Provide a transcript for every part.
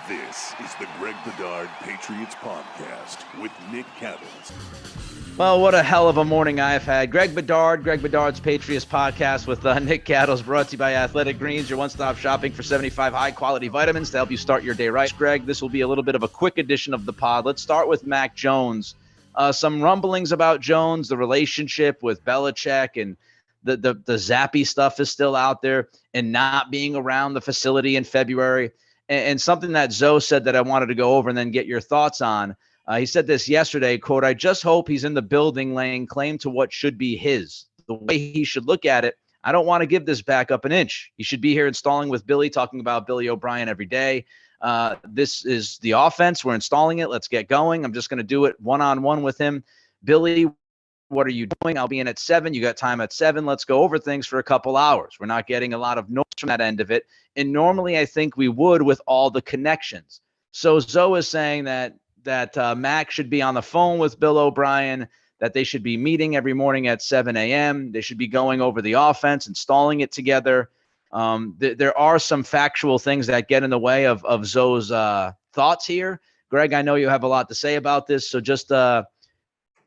This is the Greg Bedard Patriots Podcast with Nick Cattles. Well, what a hell of a morning I've had. Greg Bedard's Patriots Podcast with Nick Cattles, brought to you by Athletic Greens, your one-stop shopping for 75 high-quality vitamins to help you start your day right. Greg, this will be a little bit of a quick edition of the pod. Let's start with Mac Jones. Some rumblings about Jones, the relationship with Belichick, and the zappy stuff is still out there, and not being around the facility in February. And something that Zoe said that I wanted to go over and then get your thoughts on. He said this yesterday, quote, "I just hope he's in the building laying claim to what should be his. The way he should look at it, I don't want to give this back up an inch. He should be here installing with Billy, talking about Billy O'Brien every day. This is the offense. We're installing it. Let's get going. I'm just going to do it one-on-one with him. Billy, what are you doing? I'll be in at 7. You got time at 7. Let's go over things for a couple hours." We're not getting a lot of noise from that end of it. And normally I think we would with all the connections. So Zoe is saying that Mac should be on the phone with Bill O'Brien, that they should be meeting every morning at 7 a.m. They should be going over the offense, installing it together. There are some factual things that get in the way of Zoe's thoughts here. Greg, I know you have a lot to say about this. So just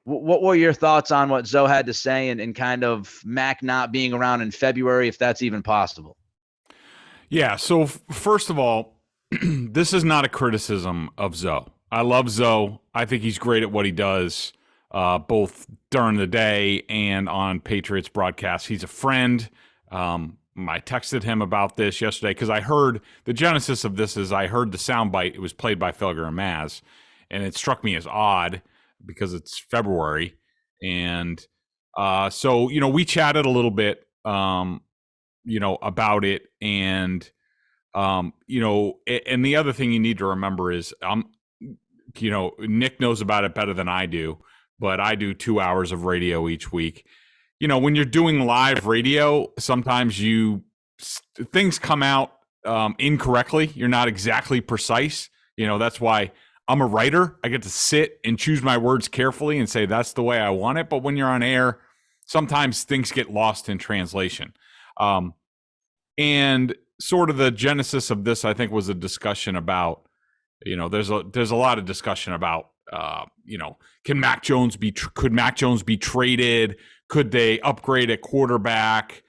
what were your thoughts on what Zoe had to say and kind of Mac not being around in February, if that's even possible? Yeah, so first of all, this is not a criticism of Zoe. I love Zoe. I think he's great at what he does, both during the day and on Patriots broadcasts. He's a friend. I texted him about this yesterday because I heard the genesis of this is I heard the soundbite. It was played by Felger and Maz, and it struck me as odd because it's February. And so, we chatted a little bit, about it. And, and the other thing you need to remember is, Nick knows about it better than I do, but I do 2 hours of radio each week. When you're doing live radio, sometimes things come out incorrectly. You're not exactly precise. That's why I'm a writer. I get to sit and choose my words carefully and say that's the way I want it. But when you're on air, sometimes things get lost in translation. And sort of the genesis of this, I think, was a discussion about, there's a lot of discussion about, could Mac Jones be traded? Could they upgrade at quarterback?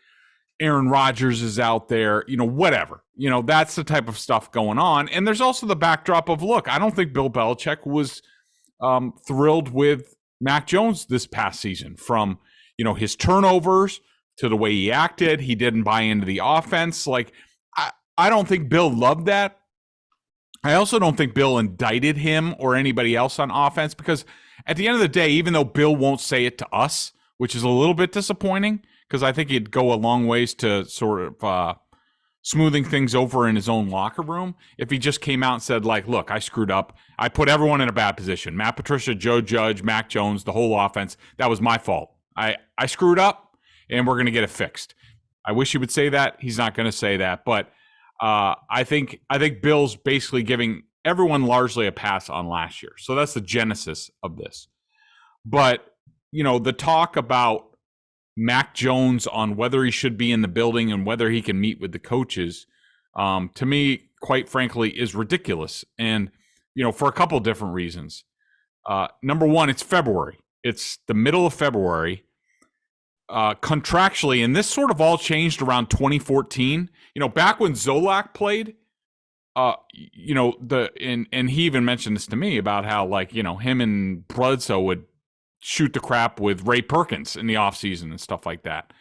Aaron Rodgers is out there, whatever. That's the type of stuff going on. And there's also the backdrop of, look, I don't think Bill Belichick was thrilled with Mac Jones this past season, from, his turnovers to the way he acted. He didn't buy into the offense. Like, I don't think Bill loved that. I also don't think Bill indicted him or anybody else on offense, because at the end of the day, even though Bill won't say it to us, which is a little bit disappointing, because I think he'd go a long ways to sort of smoothing things over in his own locker room, if he just came out and said, like, look, I screwed up. I put everyone in a bad position. Matt Patricia, Joe Judge, Mac Jones, the whole offense. That was my fault. I screwed up, and we're going to get it fixed. I wish he would say that. He's not going to say that. But I think Bill's basically giving everyone largely a pass on last year. So that's the genesis of this. But, the talk about Mac Jones on whether he should be in the building and whether he can meet with the coaches, to me, quite frankly, is ridiculous. And, for a couple of different reasons. Number one, it's February. It's the middle of February. Contractually, and this sort of all changed around 2014. Back when Zolak played, and he even mentioned this to me about how, like, him and Bledsoe would shoot the crap with Ray Perkins in the offseason and stuff like that.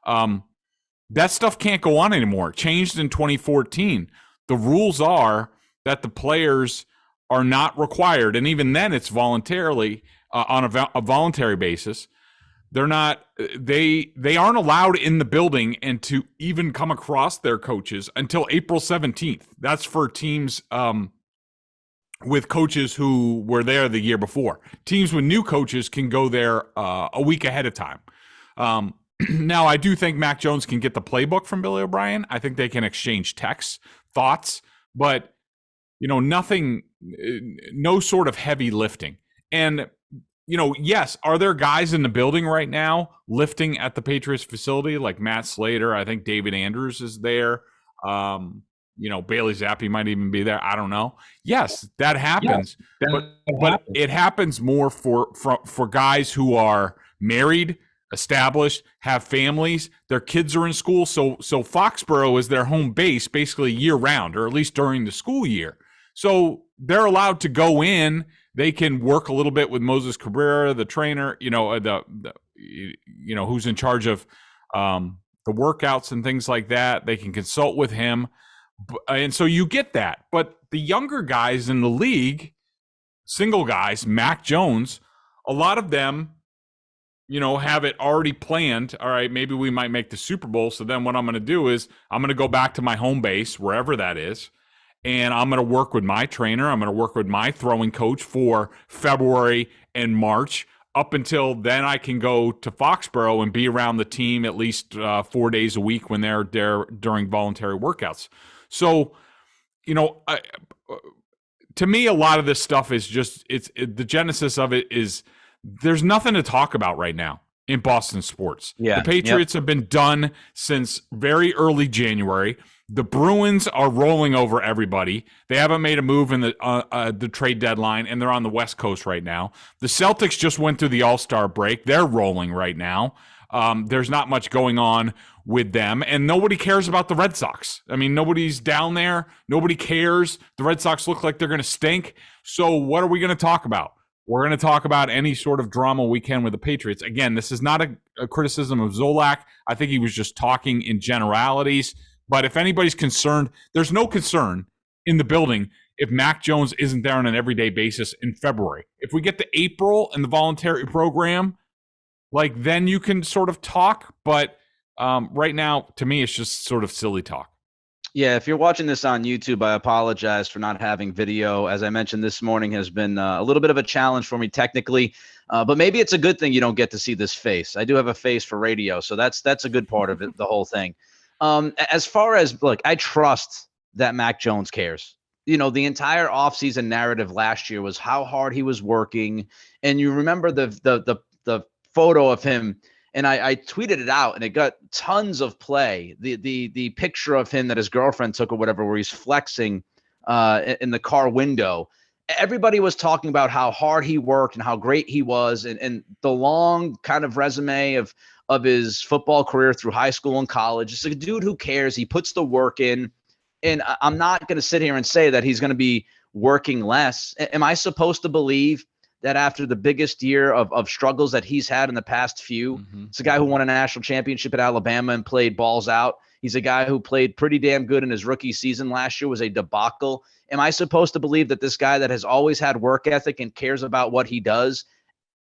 That stuff can't go on anymore. It changed in 2014. The rules are that the players are not required, and even then it's voluntarily on a voluntary basis. They aren't allowed in the building and to even come across their coaches until April 17th. That's for teams with coaches who were there the year before. Teams with new coaches can go there a week ahead of time. Now, I do think Mac Jones can get the playbook from Billy O'Brien. I think they can exchange texts, thoughts, but nothing, no sort of heavy lifting. And yes, are there guys in the building right now lifting at the Patriots facility like Matt Slater? I think David Andrews is there. Bailey Zappi might even be there. I don't know. Yes, that happens, Yes, but it happens more for guys who are married, established, have families, their kids are in school. So Foxborough is their home base basically year round, or at least during the school year. So they're allowed to go in. They can work a little bit with Moses Cabrera, the trainer, who's in charge of the workouts and things like that. They can consult with him. And so you get that. But the younger guys in the league, single guys, Mac Jones, a lot of them, have it already planned. All right, maybe we might make the Super Bowl. So then what I'm going to do is I'm going to go back to my home base, wherever that is, and I'm going to work with my trainer. I'm going to work with my throwing coach for February and March. Up until then, I can go to Foxborough and be around the team at least 4 days a week when they're there during voluntary workouts. So, to me, a lot of this stuff is just the genesis of it is there's nothing to talk about right now in Boston sports. Yeah, the Patriots have been done since very early January. The Bruins are rolling over everybody. They haven't made a move in the trade deadline, and they're on the West Coast right now. The Celtics just went through the All-Star break. They're rolling right now. There's not much going on with them, and nobody cares about the Red Sox. I mean, nobody's down there. Nobody cares. The Red Sox look like they're going to stink. So what are we going to talk about? We're going to talk about any sort of drama we can with the Patriots. Again, this is not a criticism of Zolak. I think he was just talking in generalities. But if anybody's concerned, there's no concern in the building if Mac Jones isn't there on an everyday basis in February. If we get to April and the voluntary program, then you can sort of talk. But right now, to me, it's just sort of silly talk. Yeah, if you're watching this on YouTube, I apologize for not having video. As I mentioned, this morning has been a little bit of a challenge for me technically, but maybe it's a good thing you don't get to see this face. I do have a face for radio, so that's a good part of it, the whole thing. As far as, look, I trust that Mac Jones cares. The entire offseason narrative last year was how hard he was working, and you remember the photo of him. And I tweeted it out, and it got tons of play. The picture of him that his girlfriend took or whatever, where he's flexing in the car window. Everybody was talking about how hard he worked and how great he was, and the long kind of resume of his football career through high school and college. It's a dude who cares. He puts the work in, and I'm not going to sit here and say that he's going to be working less. Am I supposed to believe that after the biggest year of struggles that he's had in the past few, it's a guy who won a national championship at Alabama and played balls out. He's a guy who played pretty damn good in his rookie season last year, was a debacle. Am I supposed to believe that this guy that has always had work ethic and cares about what he does,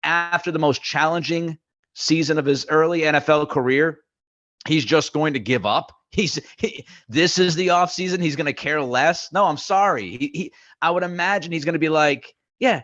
after the most challenging season of his early NFL career, he's just going to give up? This is the offseason. He's going to care less? No, I'm sorry. I would imagine he's going to be like, yeah,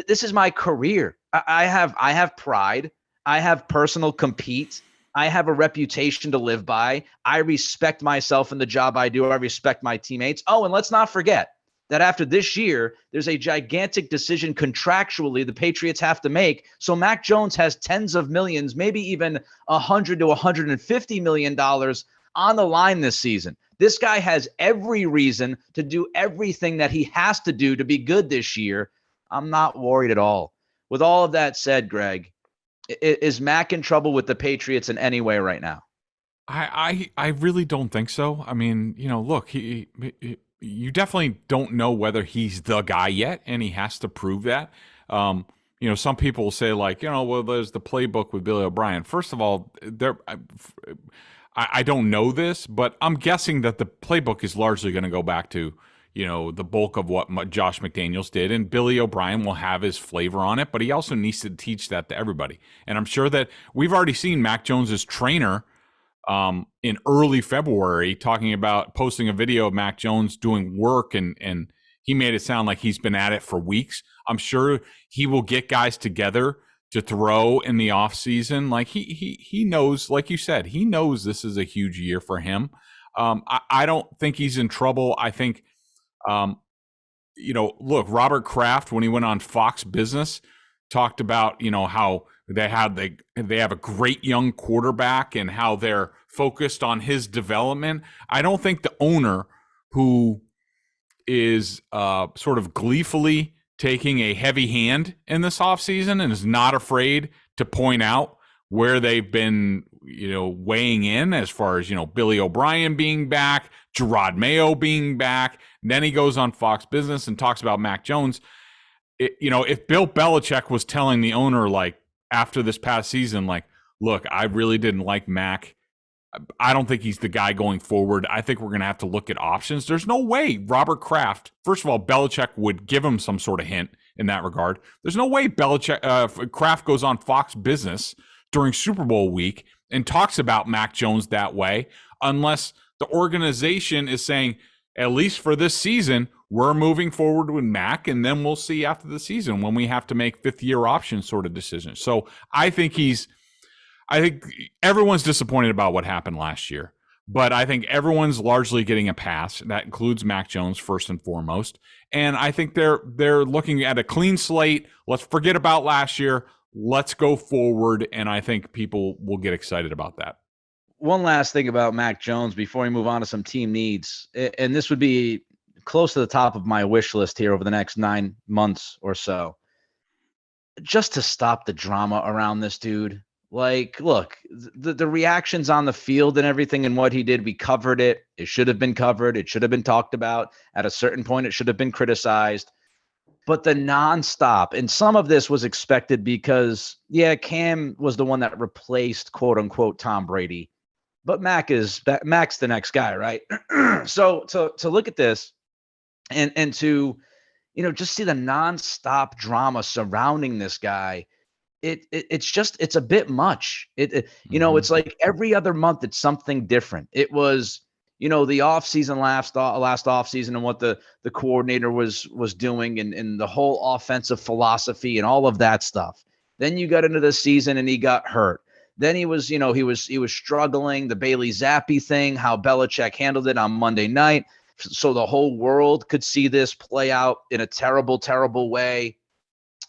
this is my career. I have pride. I have personal compete. I have a reputation to live by. I respect myself in the job I do. I respect my teammates. Oh, and let's not forget that after this year, there's a gigantic decision contractually the Patriots have to make. So Mac Jones has tens of millions, maybe even $100 to $150 million on the line this season. This guy has every reason to do everything that he has to do to be good this year. I'm not worried at all. With all of that said, Greg, is Mac in trouble with the Patriots in any way right now? I really don't think so. I mean, look, you definitely don't know whether he's the guy yet, and he has to prove that. Some people will say well, there's the playbook with Billy O'Brien. First of all, I don't know this, but I'm guessing that the playbook is largely going to go back to the bulk of what Josh McDaniels did, and Billy O'Brien will have his flavor on it, but he also needs to teach that to everybody. And I'm sure that we've already seen Mac Jones's trainer in early February posting a video of Mac Jones doing work, and he made it sound like he's been at it for weeks. I'm sure he will get guys together to throw in the offseason. Like he knows, like you said, he knows this is a huge year for him. I don't think he's in trouble. I think look, Robert Kraft, when he went on Fox Business, talked about, how they have a great young quarterback and how they're focused on his development. I don't think the owner who is sort of gleefully taking a heavy hand in this offseason and is not afraid to point out where they've been, weighing in as far as, Billy O'Brien being back, Gerard Mayo being back. And then he goes on Fox Business and talks about Mac Jones. If Bill Belichick was telling the owner, like, after this past season, like, look, I really didn't like Mac. I don't think he's the guy going forward. I think we're going to have to look at options. There's no way Robert Kraft, first of all, Belichick would give him some sort of hint in that regard. There's no way Kraft goes on Fox Business during Super Bowl week and talks about Mac Jones that way, unless the organization is saying, at least for this season, we're moving forward with Mac, and then we'll see after the season when we have to make fifth-year option sort of decisions. So I think everyone's disappointed about what happened last year, but I think everyone's largely getting a pass. That includes Mac Jones first and foremost. And I think they're looking at a clean slate. Let's forget about last year. Let's go forward. And I think people will get excited about that. One last thing about Mac Jones before we move on to some team needs, and this would be close to the top of my wish list here over the next 9 months or so, just to stop the drama around this dude. Like, look, the reactions on the field and everything and what he did, we covered it. It should have been covered. It should have been talked about. At a certain point, it should have been criticized. But the nonstop, and some of this was expected because, Cam was the one that replaced, quote unquote, Tom Brady. But Mac's the next guy, right? So to look at this and to, just see the nonstop drama surrounding this guy, it's a bit much. It's like every other month it's something different. It was, the offseason last offseason and what the coordinator was doing and the whole offensive philosophy and all of that stuff. Then you got into the season and he got hurt. Then he was struggling, the Bailey Zappi thing, how Belichick handled it on Monday night. So the whole world could see this play out in a terrible, terrible way.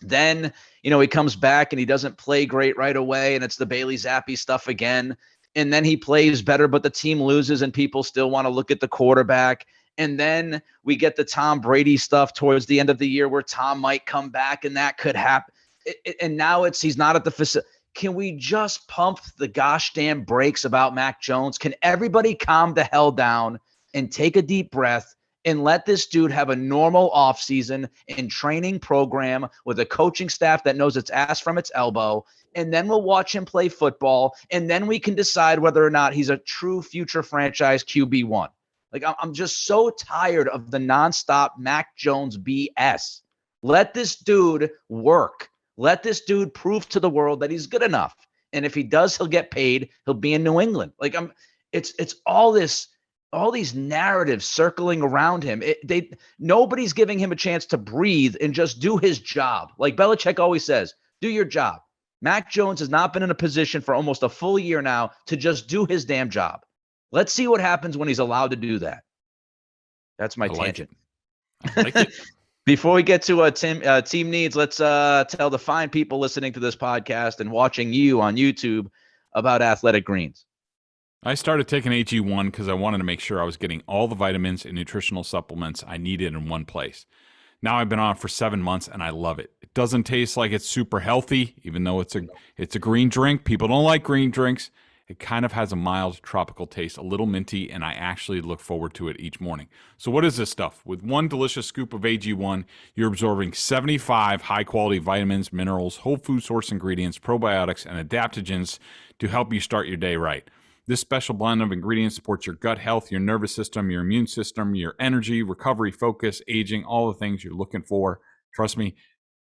Then, he comes back and he doesn't play great right away, and it's the Bailey Zappi stuff again. And then he plays better, but the team loses and people still want to look at the quarterback. And then we get the Tom Brady stuff towards the end of the year where Tom might come back and that could happen. And now he's not at the facility. Can we just pump the gosh damn brakes about Mac Jones? Can everybody calm the hell down and take a deep breath and let this dude have a normal offseason and training program with a coaching staff that knows its ass from its elbow? And then we'll watch him play football. And then we can decide whether or not he's a true future franchise QB1. Like, I'm just so tired of the nonstop Mac Jones BS. Let this dude work. Let this dude prove to the world that he's good enough. And if he does, he'll get paid. He'll be in New England. Like, it's all these narratives circling around him. Nobody's giving him a chance to breathe and just do his job. Like Belichick always says, do your job. Mac Jones has not been in a position for almost a full year now to just do his damn job. Let's see what happens when he's allowed to do that. That's my tangent. I like it. Before we get to team needs, let's tell the fine people listening to this podcast and watching you on YouTube about Athletic Greens. I started taking AG1 because I wanted to make sure I was getting all the vitamins and nutritional supplements I needed in one place. Now I've been on it for 7 months and I love it. It doesn't taste like it's super healthy, even though it's a green drink. People don't like green drinks. It kind of has a mild tropical taste, a little minty, and I actually look forward to it each morning. So what is this stuff? With one delicious scoop of AG1, you're absorbing 75 high-quality vitamins, minerals, whole food source ingredients, probiotics, and adaptogens to help you start your day right. This special blend of ingredients supports your gut health, your nervous system, your immune system, your energy, recovery, focus, aging, all the things you're looking for. Trust me,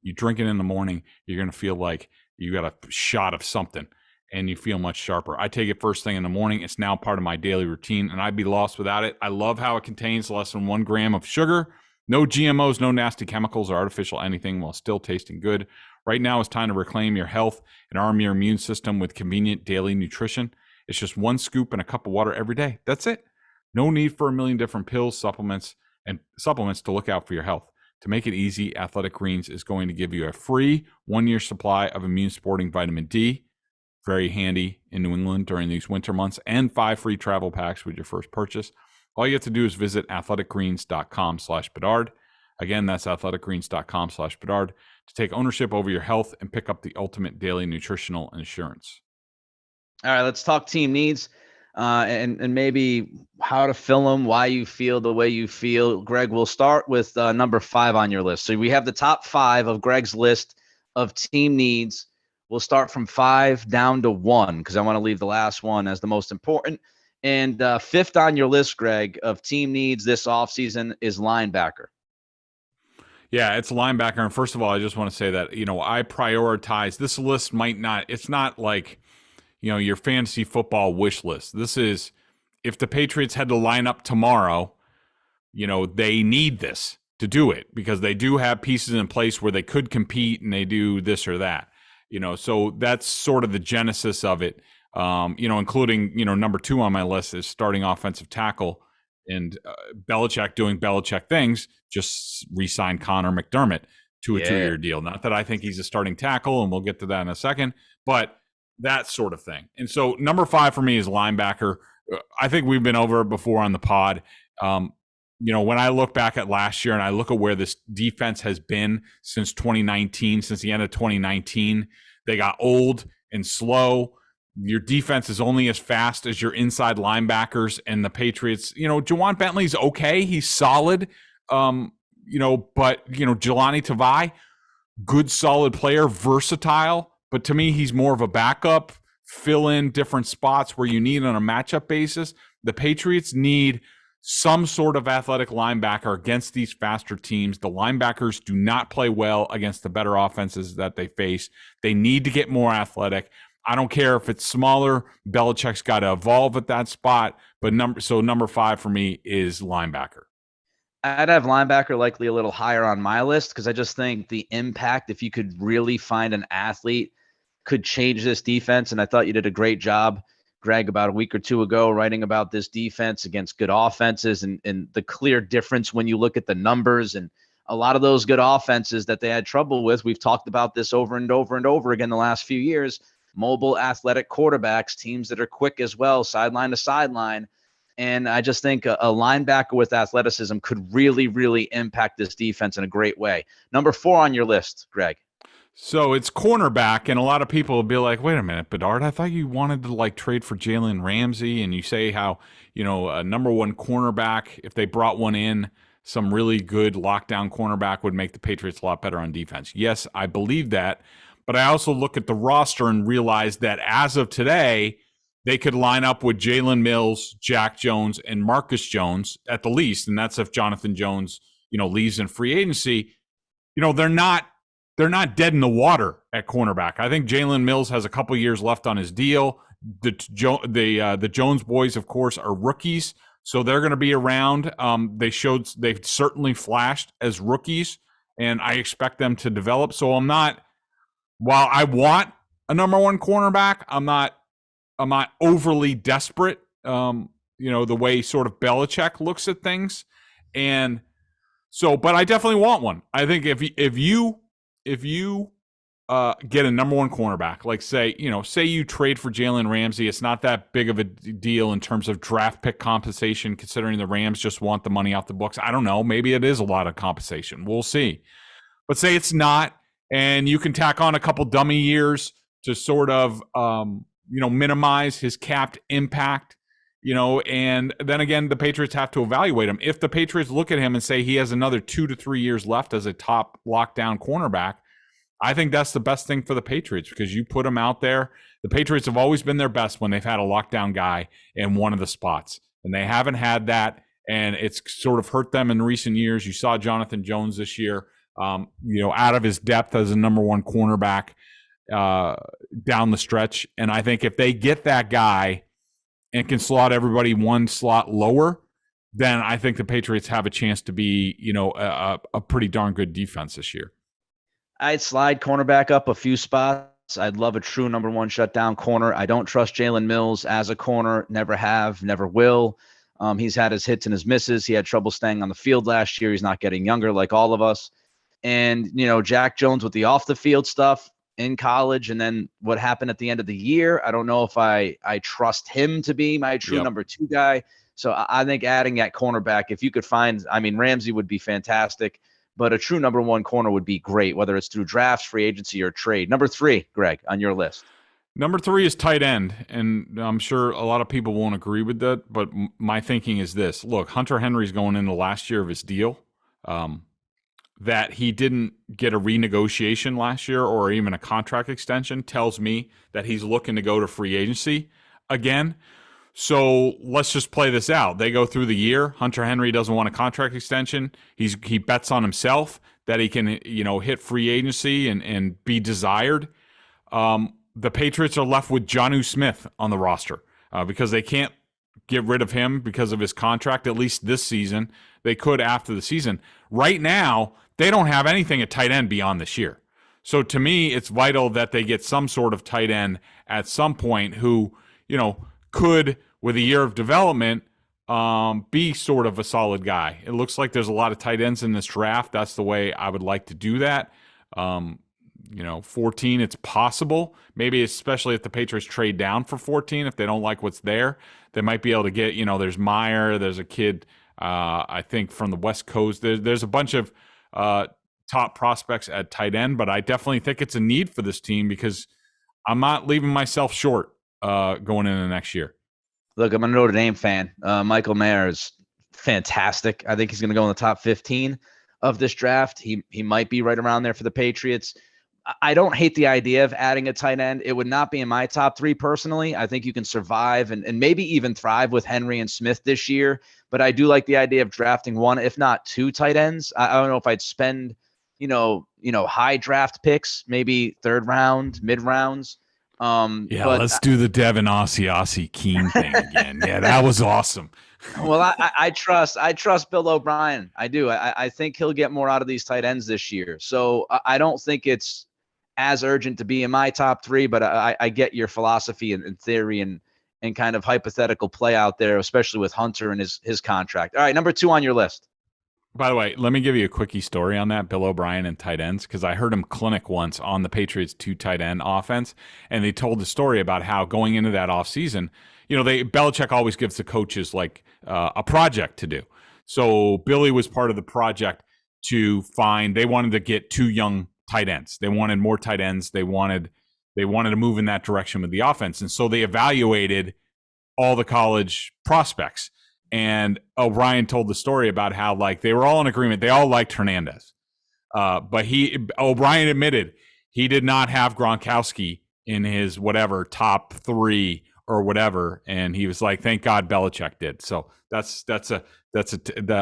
you drink it in the morning, you're going to feel like you got a shot of something and you feel much sharper. I take it first thing in the morning. It's now part of my daily routine and I'd be lost without it. I love how it contains less than 1 gram of sugar, no GMOs, no nasty chemicals or artificial anything while still tasting good. Right now it's time to reclaim your health and arm your immune system with convenient daily nutrition. It's just 1 scoop and a cup of water every day. That's it. No need for a million different pills, supplements to look out for your health. To make it easy, Athletic Greens is going to give you a free 1-year supply of immune supporting vitamin D, very handy in New England during these winter months, and 5 free travel packs with your first purchase. All you have to do is visit athleticgreens.com/Bedard. Again, that's athleticgreens.com/Bedard to take ownership over your health and pick up the ultimate daily nutritional insurance. All right, let's talk team needs and maybe how to fill them, why you feel the way you feel. Greg, we'll start with number 5 on your list. So we have the top 5 of Greg's list of team needs. We'll start from 5 down to 1 because I want to leave the last one as the most important. And 5th on your list, Greg, of team needs this offseason is linebacker. Yeah, it's linebacker. And first of all, I just want to say that, I prioritize this list. It's not like, your fantasy football wish list. This is, if the Patriots had to line up tomorrow, they need this to do it because they do have pieces in place where they could compete and they do this or that, so that's sort of the genesis of it. Including, number 2 on my list is starting offensive tackle, and Belichick doing Belichick things, just re-signed Connor McDermott to a 2-year deal. Not that I think he's a starting tackle, and we'll get to that in a second, but that sort of thing. And so number 5 for me is linebacker. I think we've been over it before on the pod. When I look back at last year and I look at where this defense has been since 2019, since the end of 2019, they got old and slow. Your defense is only as fast as your inside linebackers, and the Patriots, Juwan Bentley's okay. He's solid. But Jelani Tavai, good, solid player, versatile. But to me, he's more of a backup, fill in different spots where you need on a matchup basis. The Patriots need some sort of athletic linebacker against these faster teams. The linebackers do not play well against the better offenses that they face. They need to get more athletic. I don't care if it's smaller. Belichick's got to evolve at that spot. But number 5 for me is linebacker. I'd have linebacker likely a little higher on my list because I just think the impact, if you could really find an athlete, could change this defense. And I thought you did a great job, Greg, about a week or 2 ago, writing about this defense against good offenses and the clear difference when you look at the numbers and a lot of those good offenses that they had trouble with. We've talked about this over and over and over again the last few years. Mobile, athletic quarterbacks, teams that are quick as well, sideline to sideline. And I just think a linebacker with athleticism could really, really impact this defense in a great way. Number 4 on your list, Greg. So it's cornerback, and a lot of people will be like, wait a minute, Bedard, I thought you wanted to trade for Jalen Ramsey, and you say how, a number 1 cornerback, if they brought one in, some really good lockdown cornerback would make the Patriots a lot better on defense. Yes, I believe that. But I also look at the roster and realize that as of today, they could line up with Jalen Mills, Jack Jones, and Marcus Jones at the least. And that's if Jonathan Jones, leaves in free agency. They're not dead in the water at cornerback. I think Jalen Mills has a couple years left on his deal. The Jones boys, of course, are rookies, so they're going to be around. They've certainly flashed as rookies, and I expect them to develop. So while I want a number 1 cornerback, I'm not overly desperate. The way sort of Belichick looks at things, and so, but I definitely want one. I think if you get a number 1 cornerback, say you trade for Jalen Ramsey, it's not that big of a deal in terms of draft pick compensation, considering the Rams just want the money off the books. I don't know. Maybe it is a lot of compensation. We'll see. But say it's not, and you can tack on a couple dummy years to sort of, minimize his capped impact, and then again, the Patriots have to evaluate him. If the Patriots look at him and say he has another 2 to 3 years left as a top lockdown cornerback, I think that's the best thing for the Patriots because you put him out there. The Patriots have always been their best when they've had a lockdown guy in one of the spots, and they haven't had that, and it's sort of hurt them in recent years. You saw Jonathan Jones this year, out of his depth as a number 1 cornerback down the stretch. And I think if they get that guy and can slot everybody 1 slot lower, then I think the Patriots have a chance to be, a pretty darn good defense this year. I'd slide cornerback up a few spots. I'd love a true number 1 shutdown corner. I don't trust Jalen Mills as a corner. Never have, never will. He's had his hits and his misses. He had trouble staying on the field last year. He's not getting younger like all of us. And, Jack Jones with the off the field stuff in college and then what happened at the end of the year. I don't know if I trust him to be my true number 2 guy. So I think adding at cornerback, if you could find, I mean, Ramsey would be fantastic, but a true number one corner would be great, whether it's through drafts, free agency, or trade. Number 3, Greg, on your list. Number 3 is tight end, and I'm sure a lot of people won't agree with that, but my thinking is this. Look, Hunter Henry's going into the last year of his deal. That he didn't get a renegotiation last year or even a contract extension tells me that he's looking to go to free agency again. So let's just play this out. They go through the year. Hunter Henry doesn't want a contract extension. He bets on himself that he can, hit free agency and be desired. The Patriots are left with Jonnu Smith on the roster because they can't get rid of him because of his contract, at least this season. They could after the season. Right now, they don't have anything at tight end beyond this year. So to me, it's vital that they get some sort of tight end at some point who, could, with a year of development, be sort of a solid guy. It looks like there's a lot of tight ends in this draft. That's the way I would like to do that. 14, it's possible. Maybe especially if the Patriots trade down for 14, if they don't like what's there, they might be able to get, there's Meyer, there's a kid, I think from the West Coast. There's a bunch of top prospects at tight end, but I definitely think it's a need for this team because I'm not leaving myself short going into next year. Look, I'm a Notre Dame fan. Michael Mayer is fantastic. I think he's going to go in the top 15 of this draft. He might be right around there for the Patriots. I don't hate the idea of adding a tight end. It would not be in my top 3 personally. I think you can survive and maybe even thrive with Henry and Smith this year. But I do like the idea of drafting 1, if not 2 tight ends. I don't know if I'd spend, high draft picks, maybe 3rd round, mid rounds. Let's do the Devin Asiasi Keen thing again. Yeah, that was awesome. Well, I trust Bill O'Brien. I do. I think he'll get more out of these tight ends this year. So I don't think it's as urgent to be in my top 3, but I get your philosophy and theory and kind of hypothetical play out there, especially with Hunter and his contract. All right, number 2 on your list. By the way, let me give you a quickie story on that, Bill O'Brien and tight ends, because I heard him clinic once on the Patriots 2 tight end offense, and they told the story about how going into that offseason, Belichick always gives the coaches like a project to do. So Billy was part of the project to find, they wanted to get 2 young tight ends. They wanted more tight ends. They wanted to move in that direction with the offense. And so they evaluated all the college prospects. And O'Brien told the story about how they were all in agreement. They all liked Hernandez. But O'Brien admitted he did not have Gronkowski in his top 3 or whatever. And he was like, thank God Belichick did. So that's a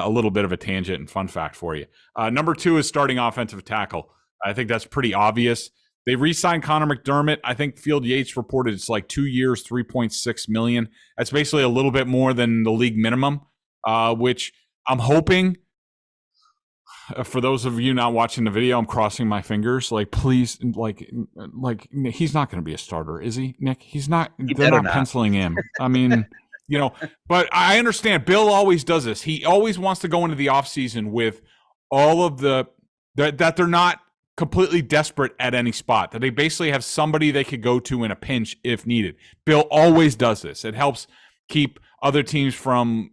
little bit of a tangent and fun fact for you. Number 2 is starting offensive tackle. I think that's pretty obvious. They re-signed Connor McDermott. I think Field Yates reported it's 2 years, $3.6 million. That's basically a little bit more than the league minimum, which I'm hoping, for those of you not watching the video, I'm crossing my fingers. Please, he's not going to be a starter, is he, Nick? He's not. They're not penciling him. I mean, but I understand Bill always does this. He always wants to go into the offseason with all of that they're not completely desperate at any spot, that they basically have somebody they could go to in a pinch if needed. Bill always does this. It helps keep other teams from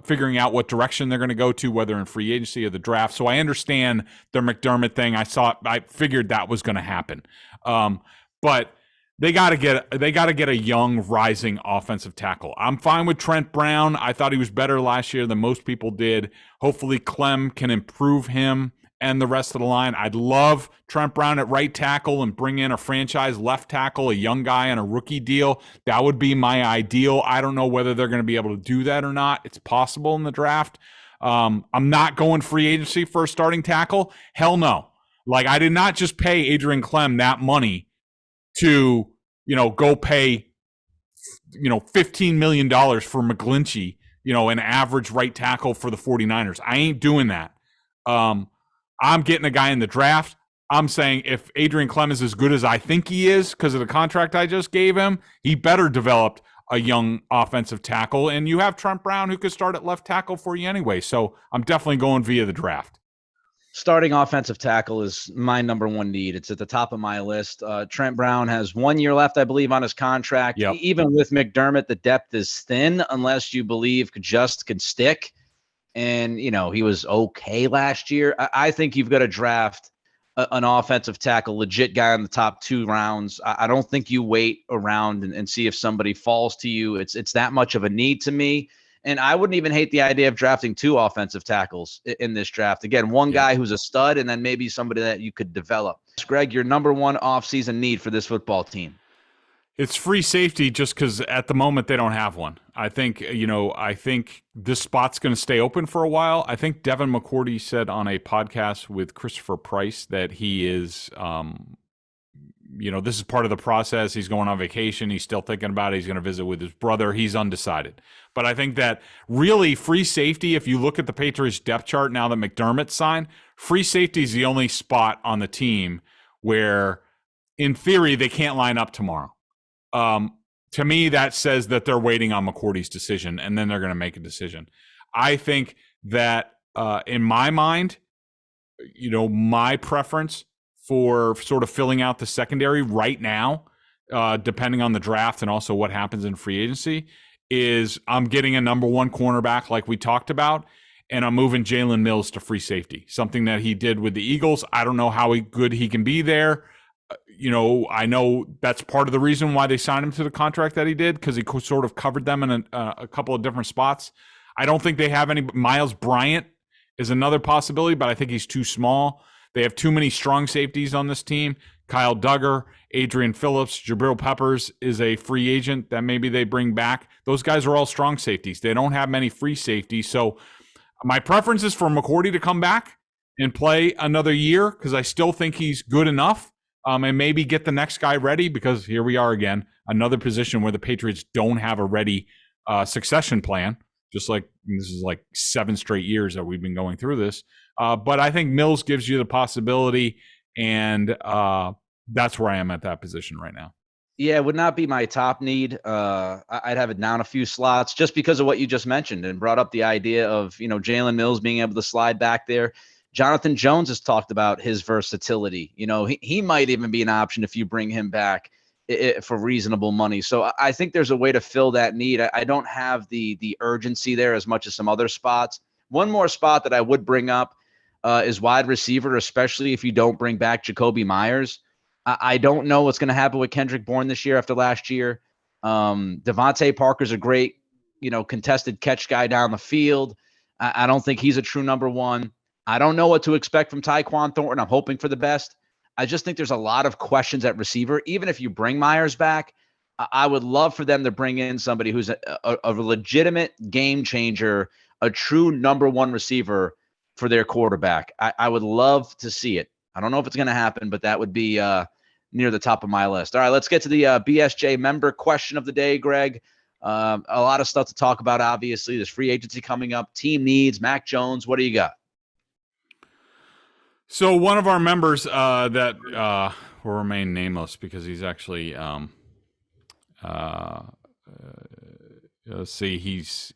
figuring out what direction they're going to go to, whether in free agency or the draft. So I understand the McDermott thing. I figured that was going to happen. But they got to get a young rising offensive tackle. I'm fine with Trent Brown. I thought he was better last year than most people did. Hopefully Clem can improve him and the rest of the line. I'd love Trent Brown at right tackle and bring in a franchise left tackle, a young guy on a rookie deal. That would be my ideal. I don't know whether they're going to be able to do that or not. It's possible in the draft. I'm not going free agency for a starting tackle. Hell no. I did not just pay Adrian Clem that money to, go pay, $15 million for McGlinchey, an average right tackle for the 49ers. I ain't doing that. I'm getting a guy in the draft. I'm saying if Adrian Clem is as good as I think he is because of the contract I just gave him, he better develop a young offensive tackle. And you have Trent Brown who could start at left tackle for you anyway. So I'm definitely going via the draft. Starting offensive tackle is my number one need. It's at the top of my list. Trent Brown has 1 year left, I believe, on his contract. Yep. Even with McDermott, the depth is thin unless you believe could stick. And, he was okay last year. I think you've got to draft an offensive tackle, legit guy in the top 2 rounds. I don't think you wait around and see if somebody falls to you. It's that much of a need to me. And I wouldn't even hate the idea of drafting 2 offensive tackles in this draft. Again, one guy who's a stud and then maybe somebody that you could develop. Greg, your number one offseason need for this football team? It's free safety just because at the moment they don't have one. I think this spot's going to stay open for a while. I think Devin McCourty said on a podcast with Christopher Price that he is this is part of the process. He's going on vacation. He's still thinking about it. He's going to visit with his brother. He's undecided. But I think that really free safety, if you look at the Patriots depth chart now that McDermott signed, free safety is the only spot on the team where, in theory, they can't line up tomorrow. To me, that says that they're waiting on McCourty's decision, and then they're going to make a decision. I think that in my mind, my preference for sort of filling out the secondary right now, depending on the draft and also what happens in free agency, is I'm getting a number 1 cornerback like we talked about, and I'm moving Jalen Mills to free safety, something that he did with the Eagles. I don't know how good he can be there. I know that's part of the reason why they signed him to the contract that he did, because he sort of covered them in a couple of different spots. I don't think they have any. Miles Bryant is another possibility, but I think he's too small. They have too many strong safeties on this team. Kyle Duggar, Adrian Phillips, Jabril Peppers is a free agent that maybe they bring back. Those guys are all strong safeties. They don't have many free safeties. So my preference is for McCourty to come back and play another year because I still think he's good enough, and maybe get the next guy ready, because here we are again, another position where the Patriots don't have a ready succession plan, just like this is like 7 straight years that we've been going through this. But I think Mills gives you the possibility, and that's where I am at that position right now. Yeah, it would not be my top need. I'd have it down a few slots just because of what you just mentioned and brought up the idea of, Jalen Mills being able to slide back there. Jonathan Jones has talked about his versatility. He might even be an option if you bring him back for reasonable money. So I think there's a way to fill that need. I don't have the urgency there as much as some other spots. One more spot that I would bring up is wide receiver, especially if you don't bring back Jacoby Myers. I don't know what's going to happen with Kendrick Bourne this year after last year. Devontae Parker's a great, contested catch guy down the field. I don't think he's a true number 1. I don't know what to expect from Tyquan Thornton. I'm hoping for the best. I just think there's a lot of questions at receiver. Even if you bring Myers back, I would love for them to bring in somebody who's a legitimate game changer, a true number 1 receiver for their quarterback. I would love to see it. I don't know if it's going to happen, but that would be near the top of my list. All right, let's get to the BSJ member question of the day, Greg. A lot of stuff to talk about, obviously. There's free agency coming up, team needs, Mac Jones. What do you got? So one of our members that will remain nameless because he's actually let's see, he's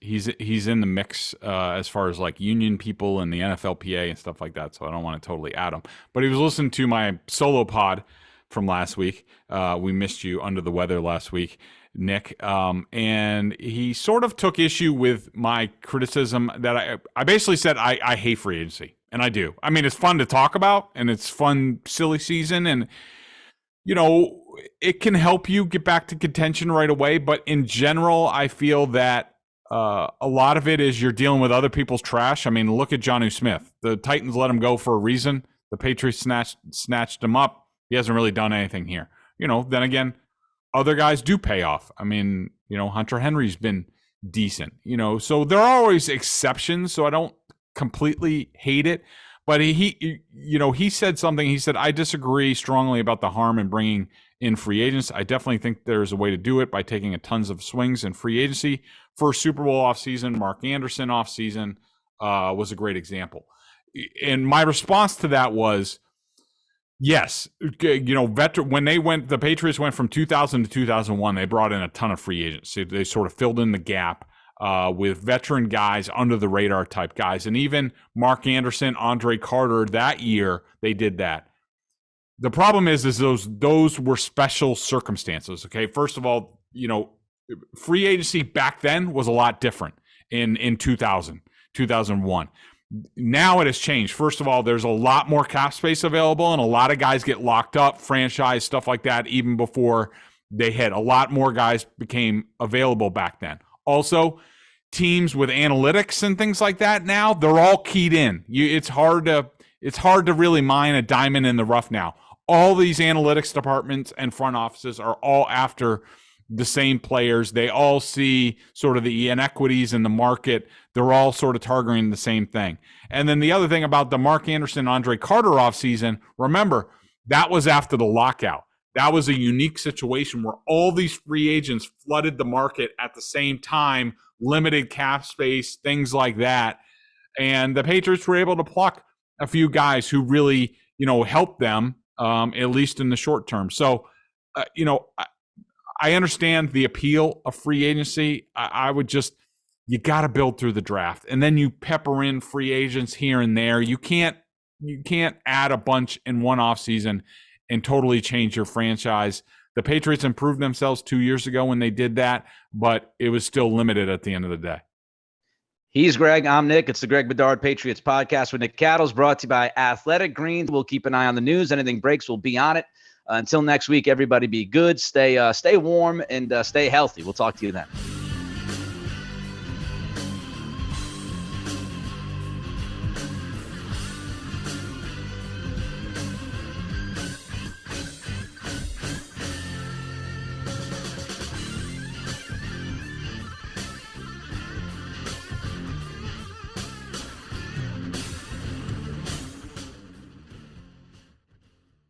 in the mix as far as like union people and the NFLPA and stuff like that. So I don't want to totally add him. But he was listening to my solo pod from last week. We missed you under the weather last week, Nick. And he sort of took issue with my criticism that I basically said I hate free agency. And I do. I mean, it's fun to talk about, and it's fun, silly season, and it can help you get back to contention right away. But in general, I feel that a lot of it is you're dealing with other people's trash. I mean, look at Jonnu Smith. The Titans let him go for a reason. The Patriots snatched him up. He hasn't really done anything here. Then again, other guys do pay off. I mean, Hunter Henry's been decent. So there are always exceptions. So I don't completely hate it, but he said something. He said, I disagree strongly about the harm in bringing in free agents. I definitely think there's a way to do it by taking a tons of swings in free agency. First Super Bowl offseason, Mark Anderson offseason was a great example. And my response to that was, yes, when the Patriots went from 2000 to 2001, they brought in a ton of free agents. They sort of filled in the gap. with veteran guys, under the radar type guys. And even Mark Anderson, Andre Carter, that year, they did that. The problem is those were special circumstances. Okay. First of all, free agency back then was a lot different in 2000, 2001. Now it has changed. First of all, there's a lot more cap space available, and a lot of guys get locked up, franchise, stuff like that, even before they hit. A lot more guys became available back then. Also, teams with analytics and things like that now, they're all keyed in. It's hard to really mine a diamond in the rough now. All these analytics departments and front offices are all after the same players. They all see sort of the inequities in the market. They're all sort of targeting the same thing. And then the other thing about the Mark Anderson, Andre Carter offseason, remember, that was after the lockout. That was a unique situation where all these free agents flooded the market at the same time, limited cap space, things like that. And the Patriots were able to pluck a few guys who really, helped them, at least in the short term. So, I understand the appeal of free agency. I would just, you got to build through the draft, and then you pepper in free agents here and there. You can't add a bunch in one offseason and totally change your franchise. The Patriots improved themselves 2 years ago when they did that, but it was still limited at the end of the day. He's Greg. I'm Nick. It's the Greg Bedard Patriots Podcast with Nick Cattles, brought to you by Athletic Greens. We'll keep an eye on the news. Anything breaks, we'll be on it. Until next week, everybody be good, stay warm, and stay healthy. We'll talk to you then.